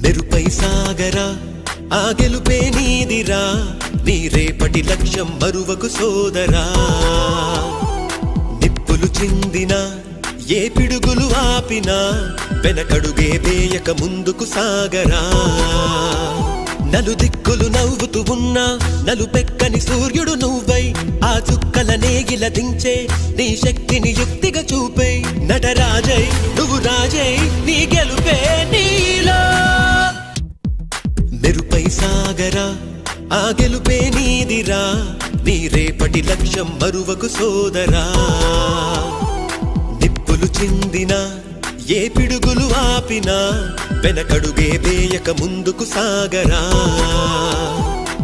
మెరుపై సాగరా ఆ గెలుపే నీదిరా నీ రేపటి లక్ష్యం మరువకు సోదరా నిప్పులు చిందినా ఏ పిడుగులు ఆపినా వెనకడుగే వేయక ముందుకు సాగరా నలుదిక్కులు నవ్వుతూ ఉన్నా నలుపెక్కని సూర్యుడు నువ్వై ఆ చుక్కల నేగిల దించే నీ శక్తిని యుక్తిగా చూపై నటరాజై నువ్వు రాజై నీ గెలుపే నీలో మెరుపై సాగరా ఆ గెలుపే నీదిరా నీ రేపటి లక్ష్యం మరువకు సోదరా నిప్పులు చిందినా ఏ పిడుగులు ఆపినా వెనకడుగే వేయక ముందుకు సాగరా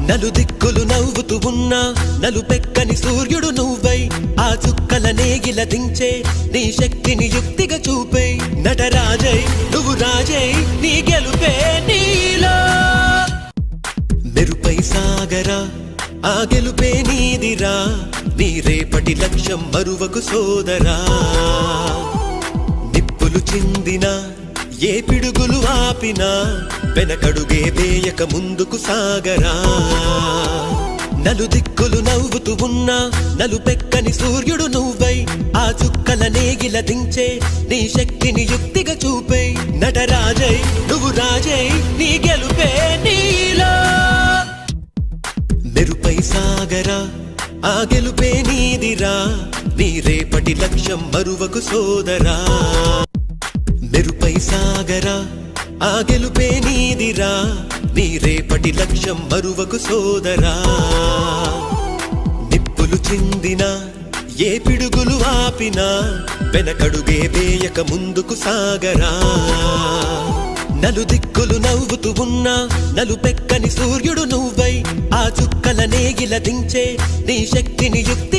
నలుదిక్కులు నవ్వుతూ ఉన్నా నలుపెక్కని సూర్యుడు నువ్వై ఆ చుక్కల నేగిల దించే నీ శక్తిని యుక్తిగా చూపై నటరాజై నువ్వు రాజై నీ గెలుపే నీలో మెరుపై సాగరా ఆ గెలుపే నీదిరా నీ రేపటి లక్ష్యం మరువకు సోదరా నిప్పులు చిందినా ఏ పిడుగులు ఆపినా వెనకడుగే వేయక ముందుకు సాగరా నలుదిక్కులు నవ్వుతూ ఉన్నా నలుపెక్కని సూర్యుడు నువ్వై ఆ చుక్కల నేగిల దించే నీ శక్తిని యుక్తిగా చూపై నటరాజై నువ్వు రాజై నీ గెలుపే నీలో మెరుపై సాగరా ఆ గెలుపే నీదిరా నీ రేపటి లక్ష్యం మరువకు సోదరా మెరుపై సాగరా ఆ గెలుపే నీదిరా నీ రేపటి లక్ష్యం మరువకు సోదరా నిప్పులు చిందినా ఏ పిడుగులు ఆపినా వెనకడుగే వేయక ముందుకు సాగరా నలుదిక్కులు నవ్వుతూ ఉన్నా నలుపెక్కని సూర్యుడు నువ్వై ఆ చుక్కల నేగిల దించే నీ శక్తిని యుక్తిగా